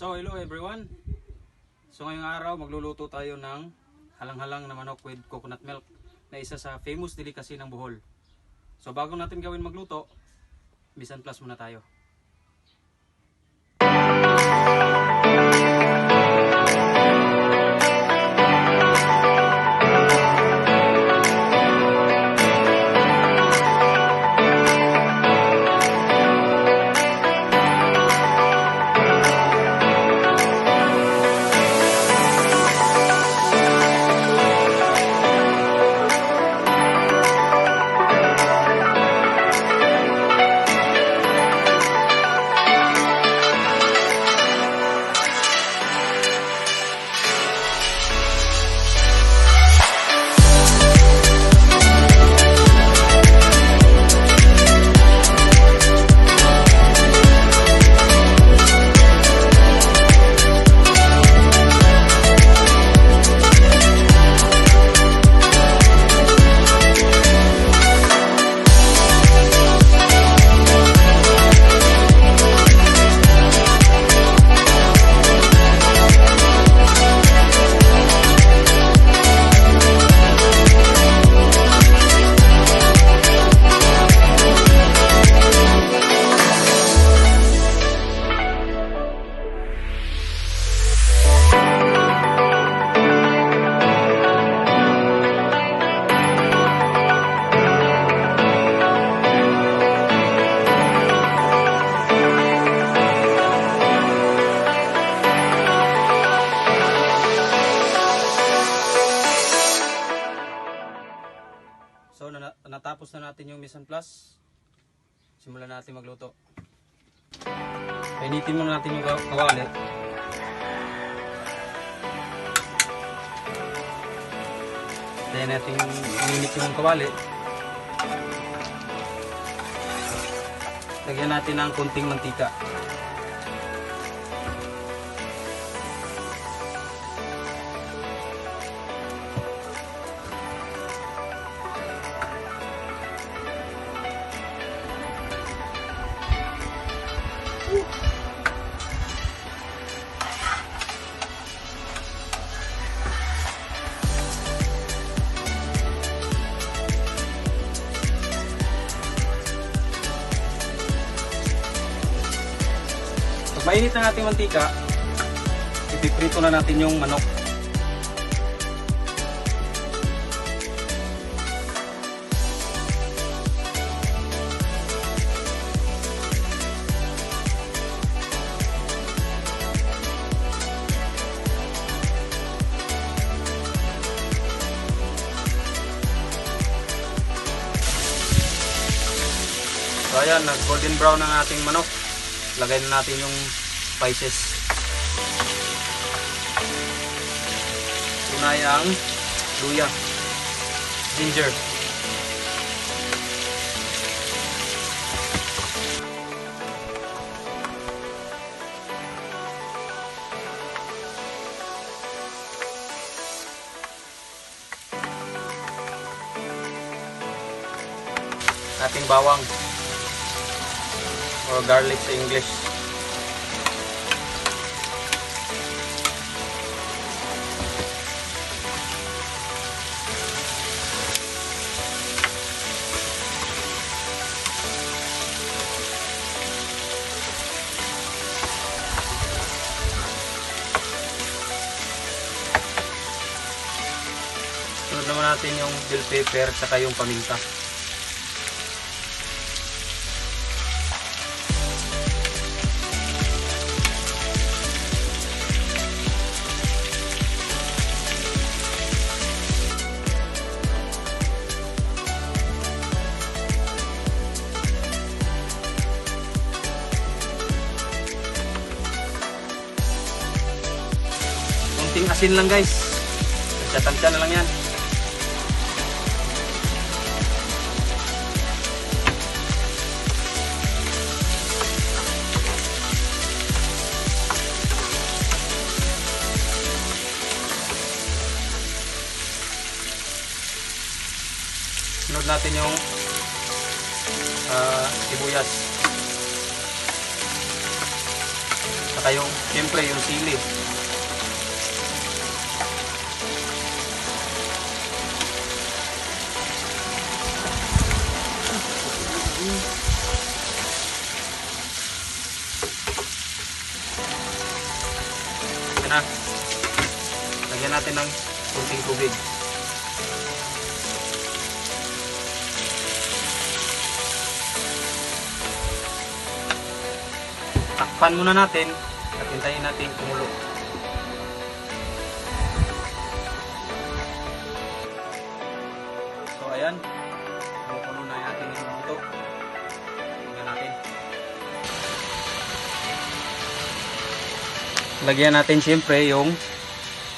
So hello everyone. So ngayong araw magluluto tayo ng halang-halang na manok with coconut milk na isa sa famous delicacy ng Bohol. So bago natin gawin magluto, mise en place muna tayo. So natapos na natin yung mise en place. Simulan natin magluto. Painitin muna natin yung kawali. Tayo natin uminit yung kawali. Lagyan natin ng konting mantika. Pag mainit na natin mantika, ipiprito na natin yung manok. So ayan, nag golden brown ang ating manok. Lagay na natin yung spices. Tunay ang luya, ginger, ating bawang or garlic sa English. Sunod naman natin yung bell pepper at yung paminta. Konting asin lang guys. Tansya-tansya na lang yan. Sunod natin yung sibuyas. Saka yung, siyempre yung sili. Yan na. Lagyan natin ng kunting tubig. Takpan muna natin at hintayin natin kumulo. So ayan, kumukulo na yung ating niluto. Tingnan natin. Lagyan natin siyempre yung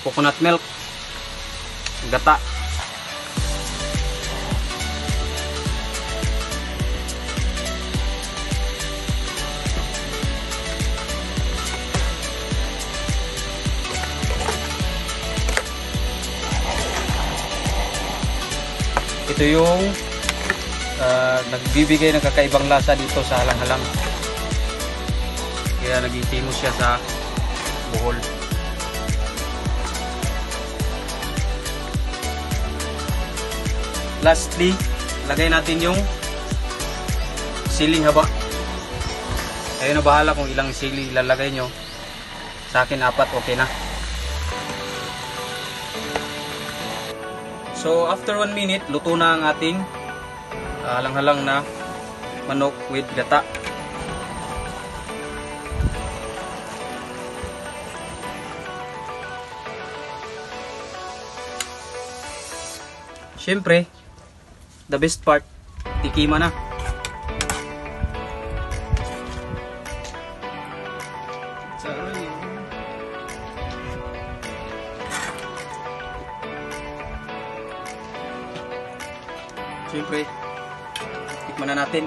coconut milk, gata. Ito yung nagbibigay ng kakaibang lasa dito sa halang-halang. Kaya naging famous siya sa Bohol. Lastly, lagay natin yung siling haba. Kayo na bahala kung ilang sili ilalagay nyo. Sa akin 4, okay na. So after 1 minute, luto na ang ating halang-halang na manok with gata. Siyempre, the best part, tikima na. Siyempre, tikman na natin.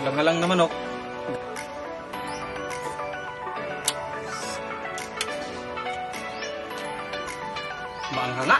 Halang-halang na manok. Maanghanga.